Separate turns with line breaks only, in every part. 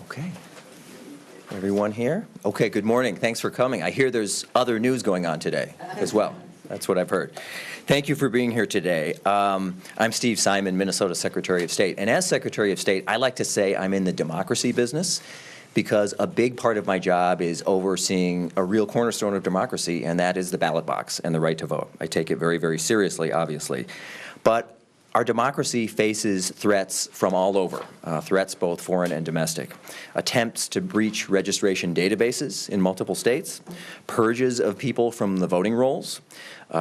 Okay. Everyone here? Okay, good morning. Thanks for coming. I hear there's other news going on today as well. That's what I've heard. Thank you for being here today. I'm Steve Simon, Minnesota Secretary of State. And as Secretary of State, I like to say I'm in the democracy business because a big part of my job is overseeing a real cornerstone of democracy, and that is the ballot box and the right to vote. I take it very, very seriously, obviously. But our democracy faces threats from all over, threats both foreign and domestic. Attempts to breach registration databases in multiple states, purges of people from the voting rolls,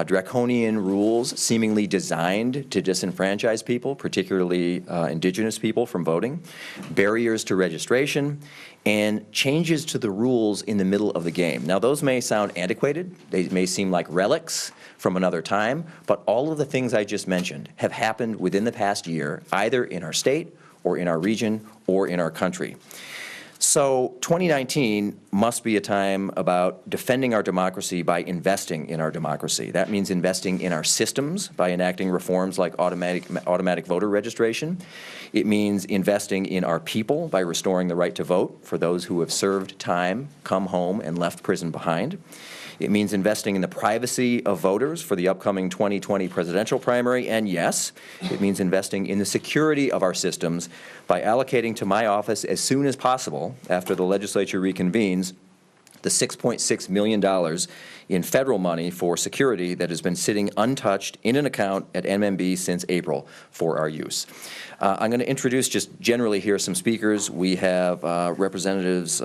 draconian rules seemingly designed to disenfranchise people, particularly indigenous people, from voting, barriers to registration, and changes to the rules in the middle of the game. Now, those may sound antiquated. They may seem like relics from another time, but all of the things I just mentioned have happened within the past year, either in our state or in our region or in our country. So 2019 must be a time about defending our democracy by investing in our democracy. That means investing in our systems by enacting reforms like automatic voter registration. It means investing in our people by restoring the right to vote for those who have served time, come home, and left prison behind. It means investing in the privacy of voters for the upcoming 2020 presidential primary, and yes, it means investing in the security of our systems by allocating to my office as soon as possible after the legislature reconvenes the $6.6 million in federal money for security that has been sitting untouched in an account at MMB since April for our use. I'm going to introduce just generally here some speakers. We have Representatives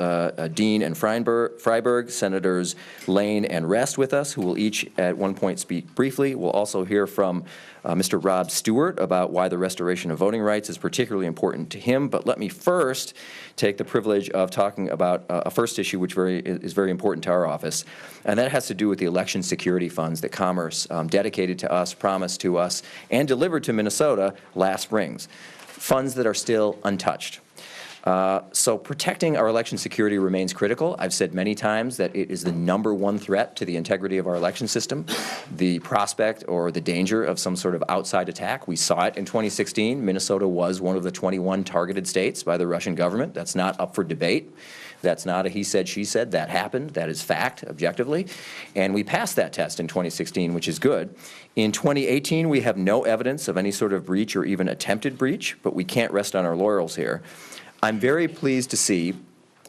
Dean and Freiburg, Senators Laine and Rest with us, who will each at one point speak briefly. We'll also hear from Mr. Rob Stewart about why the restoration of voting rights is particularly important to him. But let me first take the privilege of talking about a first issue which is very important to our office, and that has to do with the election security funds that Commerce dedicated to us, promised to us, and delivered to Minnesota last spring. Funds that are still untouched. So protecting our election security remains critical. I've said many times that it is the #1 threat to the integrity of our election system, the prospect or the danger of some sort of outside attack. We saw it in 2016. Minnesota was one of the 21 targeted states by the Russian government. That's not up for debate. That's not a he said, she said. That happened. That is fact, objectively. And we passed that test in 2016, which is good. In 2018, we have no evidence of any sort of breach or even attempted breach, but we can't rest on our laurels here. I'm very pleased to see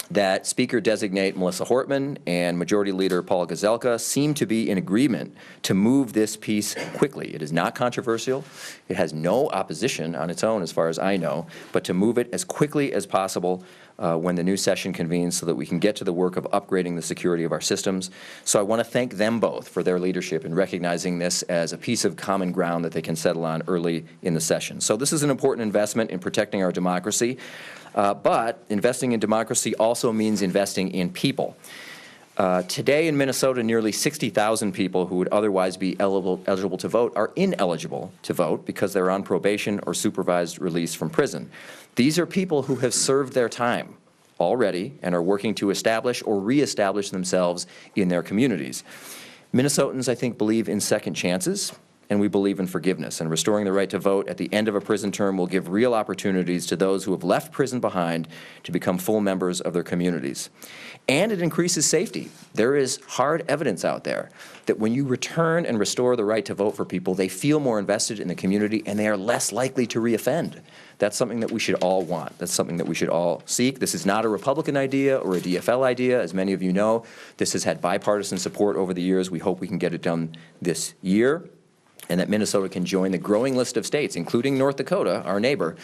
that Speaker-designate Melissa Hortman and Majority Leader Paul Gazelka seem to be in agreement to move this piece quickly. It is not controversial. It has no opposition on its own, as far as I know, but to move it as quickly as possible when the new session convenes so that we can get to the work of upgrading the security of our systems. So I want to thank them both for their leadership in recognizing this as a piece of common ground that they can settle on early in the session. So this is an important investment in protecting our democracy. But investing in democracy also means investing in people. Today in Minnesota, nearly 60,000 people who would otherwise be eligible to vote are ineligible to vote because they're on probation or supervised release from prison. These are people who have served their time already and are working to establish or reestablish themselves in their communities. Minnesotans, I think, believe in second chances, and we believe in forgiveness. And restoring the right to vote at the end of a prison term will give real opportunities to those who have left prison behind to become full members of their communities. And it increases safety. There is hard evidence out there that when you return and restore the right to vote for people, they feel more invested in the community and they are less likely to reoffend. That's something that we should all want. That's something that we should all seek. This is not a Republican idea or a DFL idea. As many of you know, this has had bipartisan support over the years. We hope we can get it done this year, and that Minnesota can join the growing list of states, including North Dakota, our neighbor,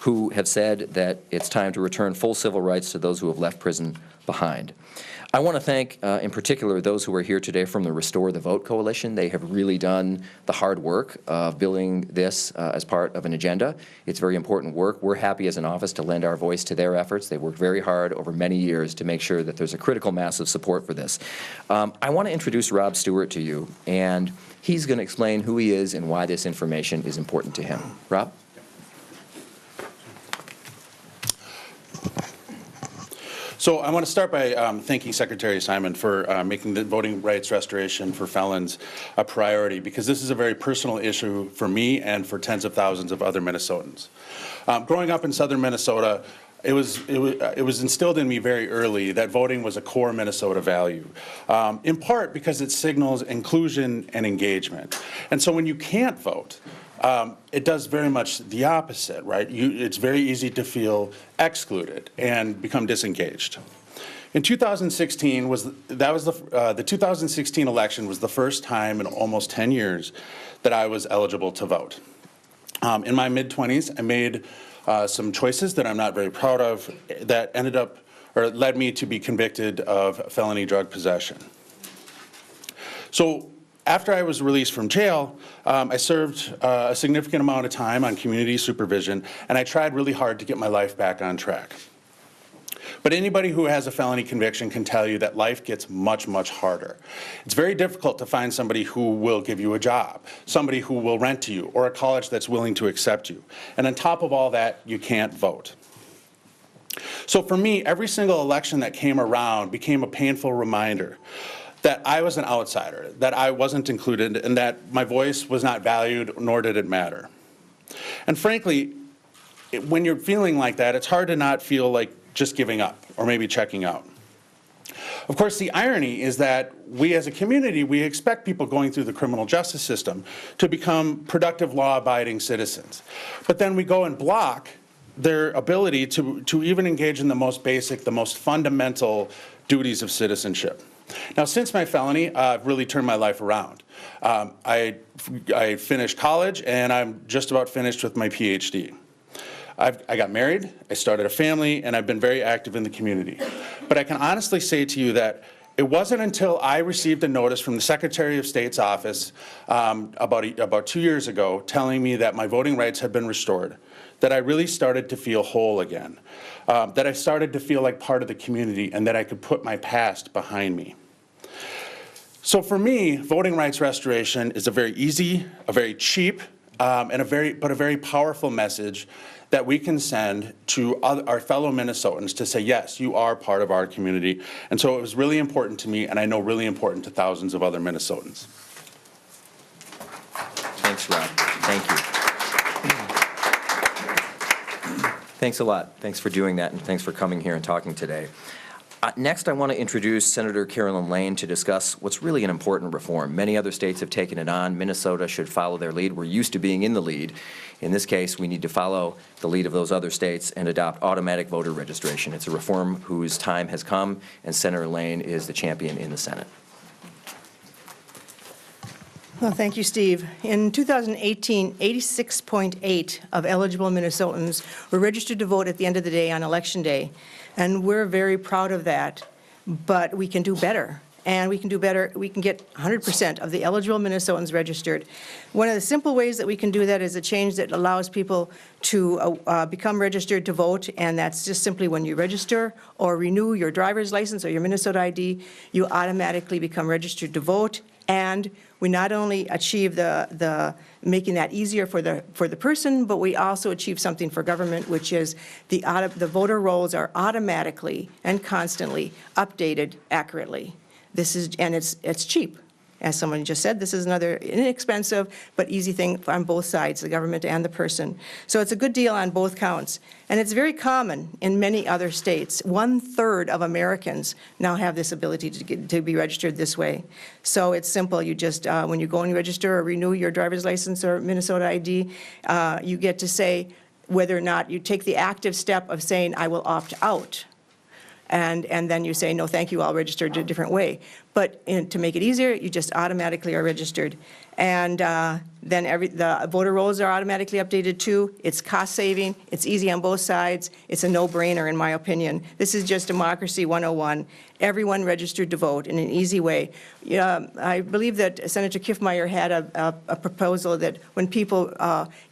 who have said that it's time to return full civil rights to those who have left prison behind. I want to thank, in particular, those who are here today from the Restore the Vote Coalition. They have really done the hard work of building this as part of an agenda. It's very important work. We're happy as an office to lend our voice to their efforts. They've worked very hard over many years to make sure that there's a critical mass of support for this. I want to introduce Rob Stewart to you, and he's going to explain who he is and why this information is important to him. Rob?
So I want to start by thanking Secretary Simon for making the voting rights restoration for felons a priority, because this is a very personal issue for me and for tens of thousands of other Minnesotans. Growing up in southern Minnesota, it was instilled in me very early that voting was a core Minnesota value, in part because it signals inclusion and engagement. And so when you can't vote, it does very much the opposite, right? It's very easy to feel excluded and become disengaged. In 2016 the 2016 election was the first time in almost 10 years that I was eligible to vote. In my mid-20s, I made some choices that I'm not very proud of that led me to be convicted of felony drug possession. So after I was released from jail, I served a significant amount of time on community supervision, and I tried really hard to get my life back on track. But anybody who has a felony conviction can tell you that life gets much, much harder. It's very difficult to find somebody who will give you a job, somebody who will rent to you, or a college that's willing to accept you. And on top of all that, you can't vote. So for me, every single election that came around became a painful reminder that I was an outsider, that I wasn't included, and that my voice was not valued, nor did it matter. And frankly, when you're feeling like that, it's hard to not feel like just giving up or maybe checking out. Of course, the irony is that we as a community, we expect people going through the criminal justice system to become productive, law-abiding citizens. But then we go and block their ability to even engage in the most basic, the most fundamental duties of citizenship. Now, since my felony, I've really turned my life around. I finished college, and I'm just about finished with my PhD. I got married, I started a family, and I've been very active in the community. But I can honestly say to you that it wasn't until I received a notice from the Secretary of State's office about 2 years ago telling me that my voting rights had been restored that I really started to feel whole again, that I started to feel like part of the community and that I could put my past behind me. So for me, voting rights restoration is a very easy, a very cheap, and a very powerful message that we can send to our fellow Minnesotans to say, yes, you are part of our community. And so it was really important to me, and I know really important to thousands of other Minnesotans.
Thanks, Rob. Thank you. Thanks a lot. Thanks for doing that, and thanks for coming here and talking today. Next, I want to introduce Senator Carolyn Laine to discuss what's really an important reform. Many other states have taken it on. Minnesota should follow their lead. We're used to being in the lead. In this case, we need to follow the lead of those other states and adopt automatic voter registration. It's a reform whose time has come, and Senator Laine is the champion in the Senate.
Well, thank you, Steve. In 2018, 86.8% of eligible Minnesotans were registered to vote at the end of the day on Election Day. And we're very proud of that, but we can do better. And we can do better. We can get 100% of the eligible Minnesotans registered. One of the simple ways that we can do that is a change that allows people to become registered to vote, and that's just simply when you register or renew your driver's license or your Minnesota ID, you automatically become registered to vote. And we not only achieve the making that easier for the person, but we also achieve something for government, which is the voter rolls are automatically and constantly updated accurately. It's cheap. As someone just said, this is another inexpensive but easy thing on both sides, the government and the person. So it's a good deal on both counts. And it's very common in many other states. 1/3 of Americans now have this ability to be registered this way. So it's simple. You just, when you go and register or renew your driver's license or Minnesota ID, you get to say whether or not you take the active step of saying, I will opt out. And then you say, no, thank you, I'll register a different way. But to make it easier, you just automatically are registered. And then the voter rolls are automatically updated too. It's cost saving, it's easy on both sides, it's a no-brainer in my opinion. This is just democracy 101. Everyone registered to vote in an easy way. I believe that Senator Kiffmeyer had a proposal that when people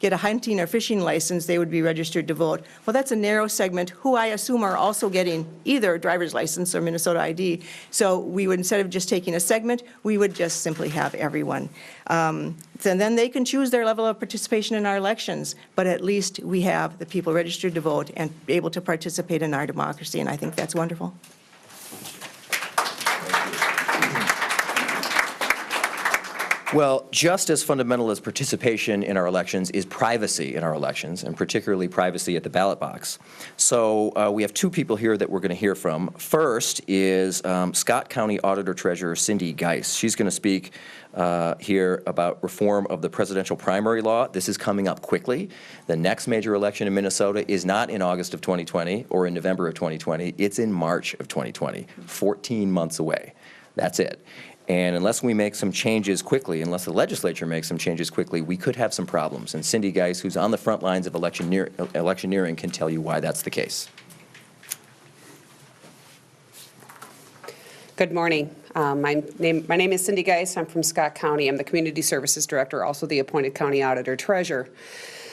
get a hunting or fishing license, they would be registered to vote. Well, that's a narrow segment who I assume are also getting either a driver's license or Minnesota ID. So we would, instead of just taking a segment, we would just simply have everyone. And then they can choose their level of participation in our elections, but at least we have the people registered to vote and able to participate in our democracy, and I think that's wonderful.
Well, just as fundamental as participation in our elections is privacy in our elections, and particularly privacy at the ballot box. So we have two people here that we're going to hear from. First is Scott County Auditor Treasurer Cindy Geis. She's going to speak here about reform of the presidential primary law. This is coming up quickly. The next major election in Minnesota is not in August of 2020 or in November of 2020. It's in March of 2020, 14 months away. That's it. And unless we make some changes quickly, unless the legislature makes some changes quickly, we could have some problems. And Cindy Geis, who's on the front lines of electioneering, can tell you why that's the case.
Good morning. My name is Cindy Geis. I'm from Scott County. I'm the Community Services Director, also the appointed County Auditor Treasurer.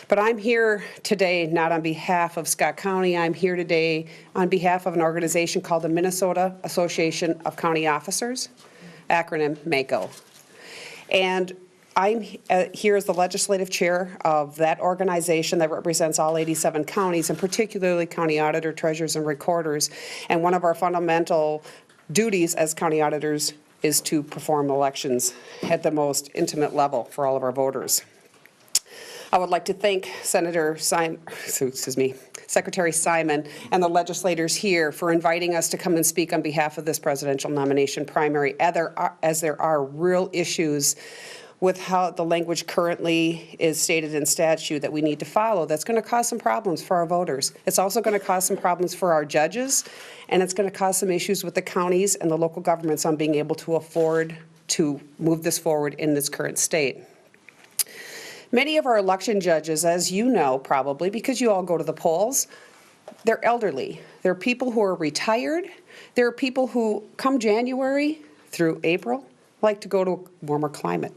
But I'm here today not on behalf of Scott County. I'm here today on behalf of an organization called the Minnesota Association of County Officers, acronym MACO. And I'm here as the legislative chair of that organization that represents all 87 counties, and particularly county auditor, treasurers, and recorders. And one of our fundamental duties as county auditors is to perform elections at the most intimate level for all of our voters. I would like to thank Secretary Simon and the legislators here for inviting us to come and speak on behalf of this presidential nomination primary, as there are real issues with how the language currently is stated in statute that we need to follow that's going to cause some problems for our voters. It's also going to cause some problems for our judges, and it's going to cause some issues with the counties and the local governments on being able to afford to move this forward in this current state. Many of our election judges, as you know probably, because you all go to the polls, they're elderly. They're people who are retired. There are people who, come January through April, like to go to a warmer climate.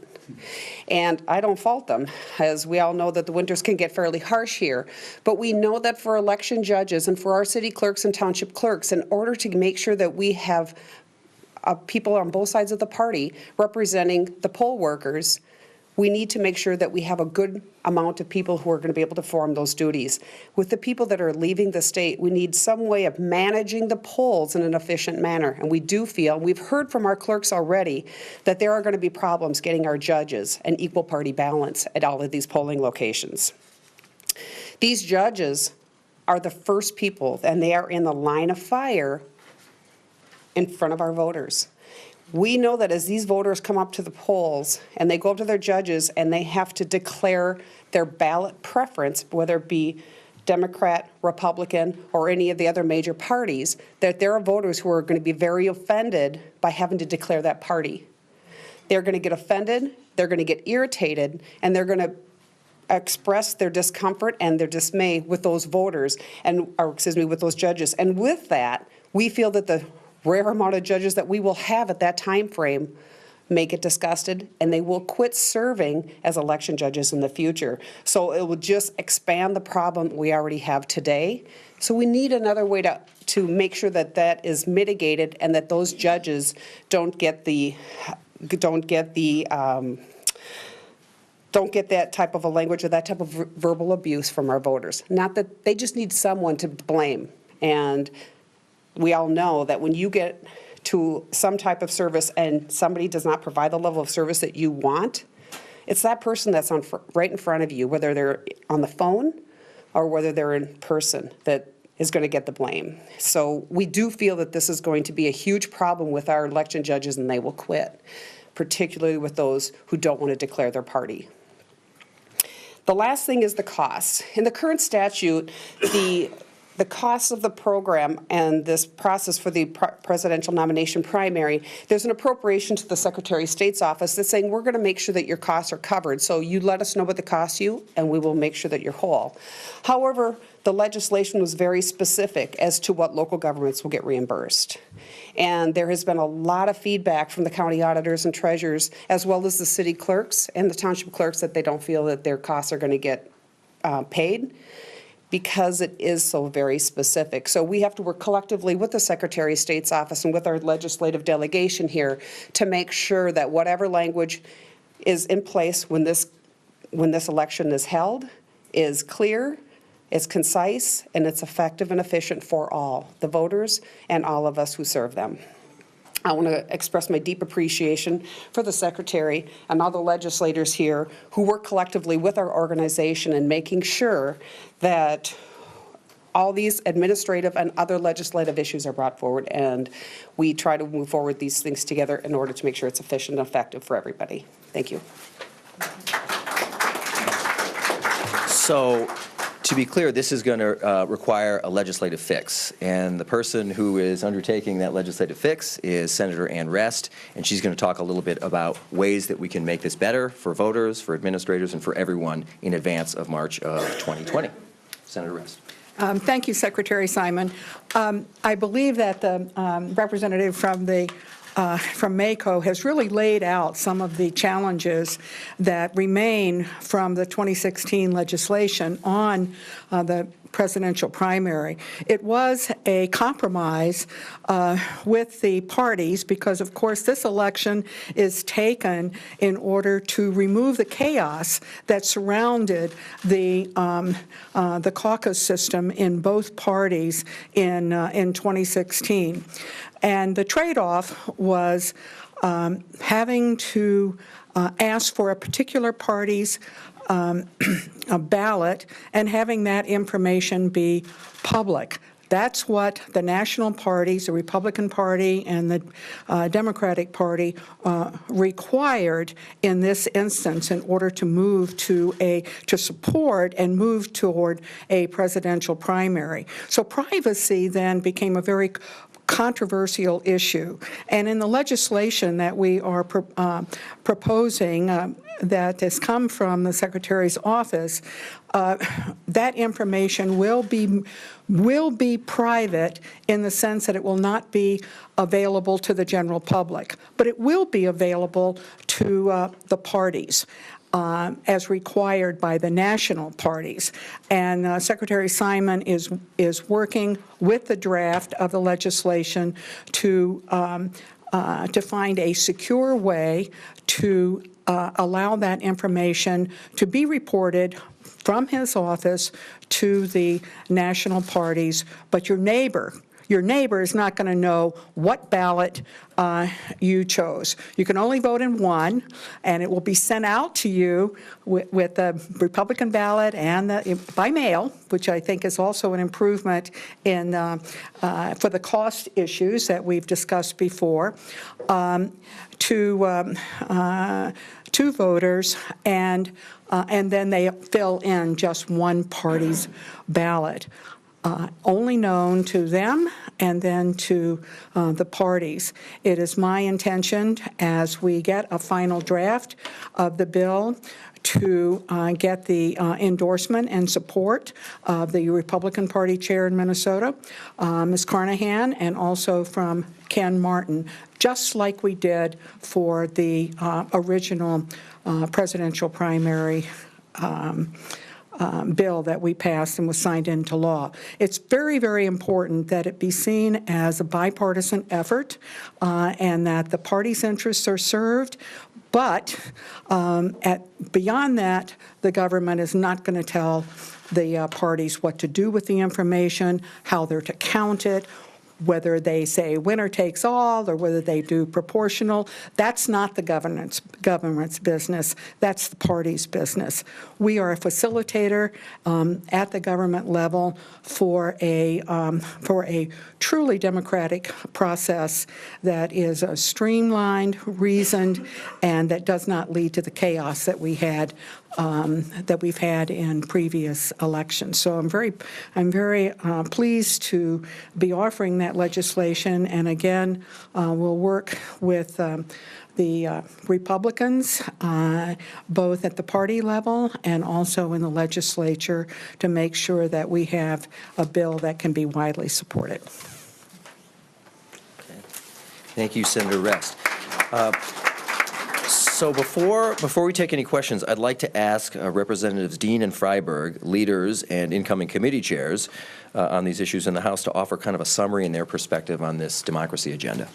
And I don't fault them, as we all know that the winters can get fairly harsh here. But we know that for election judges and for our city clerks and township clerks, in order to make sure that we have people on both sides of the party representing the poll workers, we need to make sure that we have a good amount of people who are going to be able to perform those duties. With the people that are leaving the state, we need some way of managing the polls in an efficient manner. And we do feel, we've heard from our clerks already, that there are going to be problems getting our judges an equal party balance at all of these polling locations. These judges are the first people, and they are in the line of fire in front of our voters. We know that as these voters come up to the polls and they go up to their judges and they have to declare their ballot preference, whether it be Democrat, Republican, or any of the other major parties, that there are voters who are going to be very offended by having to declare that party. They're going to get offended, they're going to get irritated, and they're going to express their discomfort and their dismay with those voters, with those judges. And with that, we feel that the rare amount of judges that we will have at that time frame may get disgusted, and they will quit serving as election judges in the future. So it will just expand the problem we already have today. So we need another way to make sure that that is mitigated and that those judges don't get that type of a language or that type of verbal abuse from our voters. Not that they just need someone to blame. And we all know that when you get to some type of service and somebody does not provide the level of service that you want, it's that person that's right in front of you, whether they're on the phone or whether they're in person, that is going to get the blame. So we do feel that this is going to be a huge problem with our election judges, and they will quit, particularly with those who don't want to declare their party. The last thing is the costs. In the current statute, the cost of the program and this process for the presidential nomination primary, there's an appropriation to the Secretary of State's office that's saying we're going to make sure that your costs are covered. So you let us know what the costs you, and we will make sure that you're whole. However, the legislation was very specific as to what local governments will get reimbursed. And there has been a lot of feedback from the county auditors and treasurers, as well as the city clerks and the township clerks, that they don't feel that their costs are going to get paid, because it is so very specific. So we have to work collectively with the Secretary of State's office and with our legislative delegation here to make sure that whatever language is in place when this election is held is clear, it's concise, and it's effective and efficient for all, the voters and all of us who serve them. I want to express my deep appreciation for the Secretary and all the legislators here who work collectively with our organization in making sure that all these administrative and other legislative issues are brought forward, and we try to move forward these things together in order to make sure it's efficient and effective for everybody. Thank you.
So, to be clear, this is going to require a legislative fix, and the person who is undertaking that legislative fix is Senator Ann Rest, and she's going to talk a little bit about ways that we can make this better for voters, for administrators, and for everyone in advance of March of 2020. Senator Rest.
Thank you, Secretary Simon. I believe that the representative from MACO has really laid out some of the challenges that remain from the 2016 legislation on the presidential primary. It was a compromise with the parties because, of course, this election is taken in order to remove the chaos that surrounded the caucus system in both parties in 2016. And the trade-off was having to ask for a particular party's a ballot and having that information be public. That's what the national parties, the Republican Party and the Democratic Party, required in this instance in order to move to support and move toward a presidential primary. So privacy then became a very controversial issue. And in the legislation that we are proposing that has come from the Secretary's office, that information will be private in the sense that it will not be available to the general public, but it will be available to the parties. As required by the national parties. And Secretary Simon is working with the draft of the legislation to find a secure way to allow that information to be reported from his office to the national parties, but your neighbor is not going to know what ballot you chose. You can only vote in one, and it will be sent out to you with the Republican ballot and by mail, which I think is also an improvement in for the cost issues that we've discussed before, to voters, and then they fill in just one party's ballot. Only known to them and then to the parties. It is my intention, as we get a final draft of the bill, to get the endorsement and support of the Republican Party chair in Minnesota, Ms. Carnahan, and also from Ken Martin, just like we did for the original presidential primary bill that we passed and was signed into law. It's very, very important that it be seen as a bipartisan effort and that the party's interests are served. But beyond that, the government is not going to tell the parties what to do with the information, how they're to count it, whether they say winner takes all or whether they do proportional. That's not the government's business. That's the party's business. We are a facilitator at the government level for a truly democratic process that is streamlined, reasoned, and that does not lead to the chaos that we've had in previous elections. So I'm very pleased to be offering that legislation, and again, we'll work with the Republicans, both at the party level and also in the legislature, to make sure that we have a bill that can be widely supported.
Okay. Thank you, Senator Rest. So before we take any questions, I'd like to ask Representatives Dean and Freiburg, leaders and incoming committee chairs on these issues in the House, to offer kind of a summary in their perspective on this democracy agenda.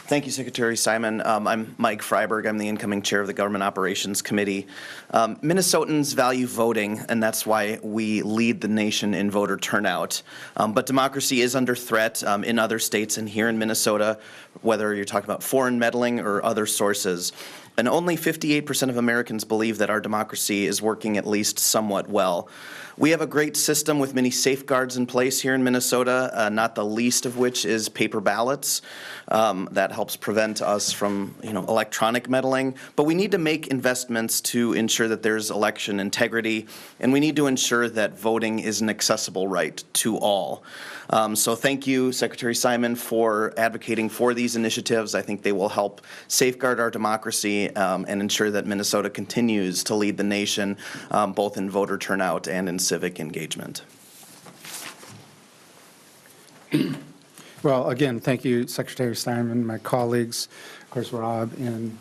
Thank you, Secretary Simon. I'm Mike Freiburg. I'm the incoming chair of the Government Operations Committee. Minnesotans value voting, and that's why we lead the nation in voter turnout. But democracy is under threat in other states and here in Minnesota, whether you're talking about foreign meddling or other sources. And only 58% of Americans believe that our democracy is working at least somewhat well. We have a great system with many safeguards in place here in Minnesota, not the least of which is paper ballots. That helps prevent us from, electronic meddling. But we need to make investments to ensure that there's election integrity, and we need to ensure that voting is an accessible right to all. So thank you, Secretary Simon, for advocating for these initiatives. I think they will help safeguard our democracy and ensure that Minnesota continues to lead the nation, both in voter turnout and in civic engagement.
Well, again, thank you, Secretary Simon, my colleagues, of course, Rob and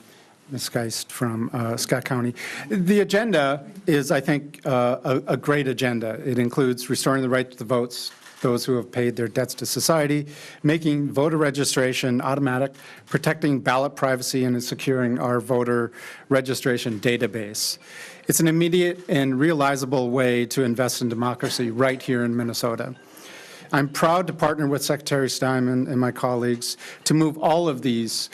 Ms. Geist from Scott County. The agenda is, I think, a great agenda. It includes restoring the right to the votes, those who have paid their debts to society, making voter registration automatic, protecting ballot privacy, and securing our voter registration database. It's an immediate and realizable way to invest in democracy right here in Minnesota. I'm proud to partner with Secretary Simon and my colleagues to move all of these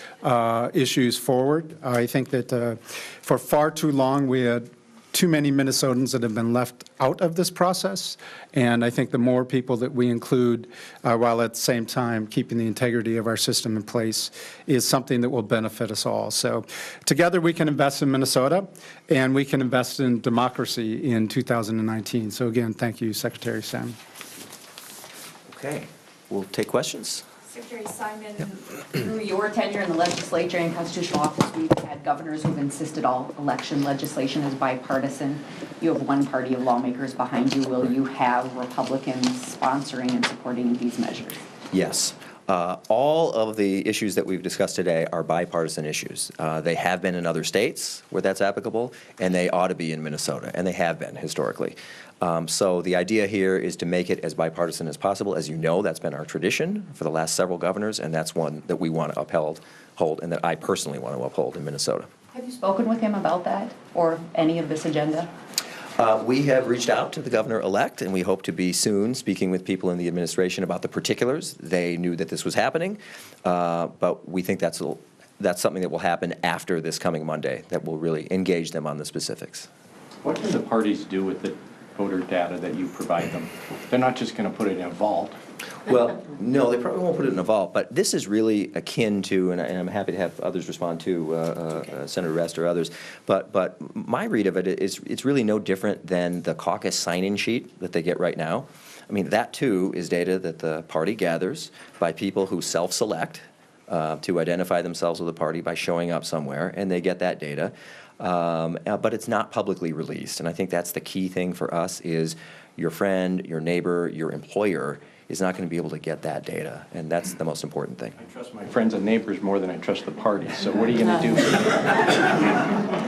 issues forward. I think that for far too long we had too many Minnesotans that have been left out of this process, and I think the more people that we include while at the same time keeping the integrity of our system in place is something that will benefit us all. So together we can invest in Minnesota and we can invest in democracy in 2019. So again, thank you, Secretary Simon.
Okay, we'll take questions.
Secretary Simon, through your tenure in the legislature and constitutional office, we've had governors who've insisted all election legislation is bipartisan. You have one party of lawmakers behind you. Will you have Republicans sponsoring and supporting these measures?
Yes. All of the issues that we've discussed today are bipartisan issues. They have been in other states where that's applicable, and they ought to be in Minnesota, and they have been historically. So the idea here is to make it as bipartisan as possible. As you know, that's been our tradition for the last several governors, and that's one that we want to hold, and that I personally want to uphold in Minnesota.
Have you spoken with him about that or any of this agenda?
We have reached out to the governor-elect, and we hope to be soon speaking with people in the administration about the particulars. They knew that this was happening, but we think that's something that will happen after this coming Monday, that will really engage them on the specifics.
What can the parties do with the voter data that you provide them? They're not just going to put it in a vault.
Well, no, they probably won't put it in a vault, but this is really akin to, and I'm happy to have others respond to, Senator Rest or others, but my read of it is it's really no different than the caucus sign-in sheet that they get right now. I mean, that too is data that the party gathers by people who self-select to identify themselves with the party by showing up somewhere, and they get that data. But it's not publicly released, and I think that's the key thing for us is your friend, your neighbor, your employer is not going to be able to get that data, and that's the most important thing.
I trust my friends and neighbors more than I trust the parties, so what are you going to do?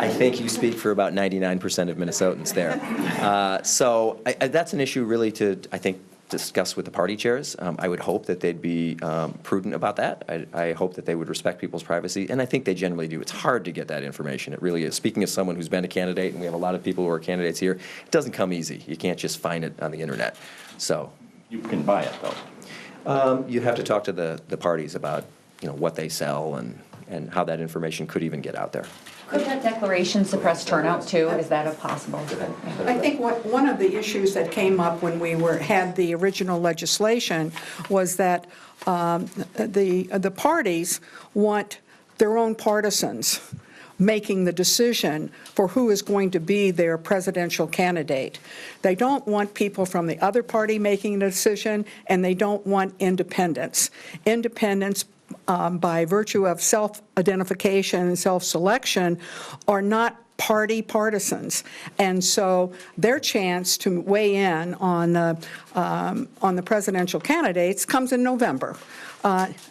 I think you speak for about 99% of Minnesotans there. So that's an issue really to, I think, discuss with the party chairs. I would hope that they'd be prudent about that. I hope that they would respect people's privacy, and I think they generally do. It's hard to get that information. It really is. Speaking as someone who's been a candidate, and we have a lot of people who are candidates here, it doesn't come easy. You can't just find it on the internet. So
You can buy it, though.
you have to talk to the parties about what they sell and how that information could even get out there.
Could that declaration suppress turnout too? Is that a possible?
I think one of the issues that came up when we had the original legislation was that the parties want their own partisans making the decision for who is going to be their presidential candidate. They don't want people from the other party making the decision, and they don't want independents. Independents, by virtue of self-identification and self-selection, are not party partisans, and so their chance to weigh in on the presidential candidates comes in November,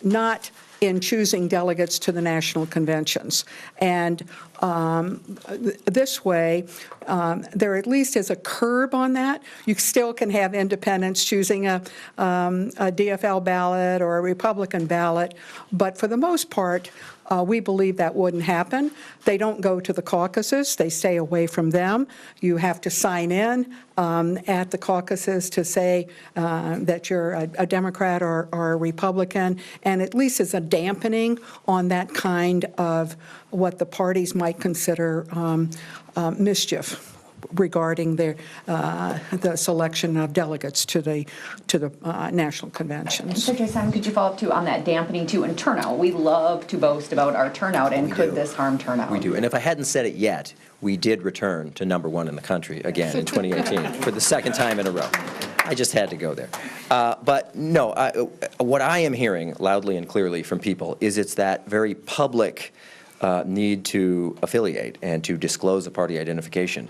not in choosing delegates to the national conventions. And this way, there at least is a curb on that. You still can have independents choosing a DFL ballot or a Republican ballot, but for the most part, we believe that wouldn't happen. They don't go to the caucuses. They stay away from them. You have to sign in at the caucuses to say that you're a Democrat or a Republican, and at least it's a dampening on that kind of what the parties might consider mischief regarding the selection of delegates to the national conventions.
Secretary Simon, could you follow up too on that dampening too and turnout? We love to boast about our turnout, and could this harm turnout?
We do. And if I hadn't said it yet, we did return to #1 in the country again in 2018 for the second time in a row. I just had to go there. But no, what I am hearing loudly and clearly from people is it's that very public need to affiliate and to disclose a party identification.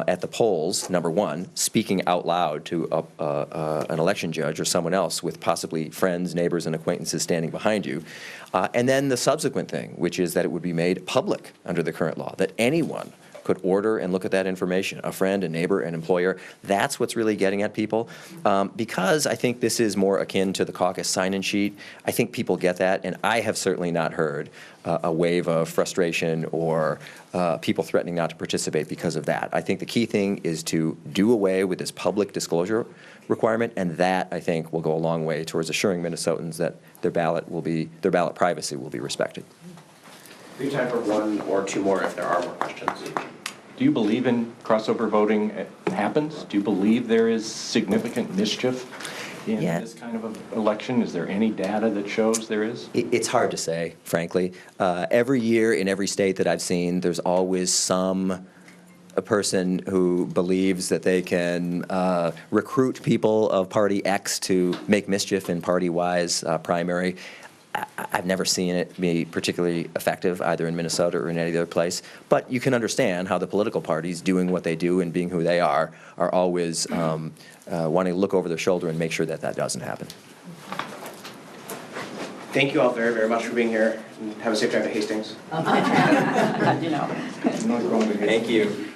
At the polls, #1, speaking out loud to an election judge or someone else with possibly friends, neighbors, and acquaintances standing behind you. And then the subsequent thing, which is that it would be made public under the current law, that anyone could order and look at that information, a friend, a neighbor, an employer. That's what's really getting at people. Because I think this is more akin to the caucus sign-in sheet, I think people get that, and I have certainly not heard a wave of frustration or people threatening not to participate because of that. I think the key thing is to do away with this public disclosure requirement, and that, I think, will go a long way towards assuring Minnesotans that their ballot privacy will be respected.
We have time for one or two more if there are more questions.
Do you believe in crossover voting happens? Do you believe there is significant mischief in this kind of an election? Is there any data that shows there is?
It's hard to say, frankly. Every year in every state that I've seen, there's always a person who believes that they can recruit people of party X to make mischief in party-wise primary. I've never seen it be particularly effective either in Minnesota or in any other place, but you can understand how the political parties doing what they do and being who they are always wanting to look over their shoulder and make sure that that doesn't happen.
Thank you all very, very much for being here, and have a safe drive to Hastings.
You know.
Thank you.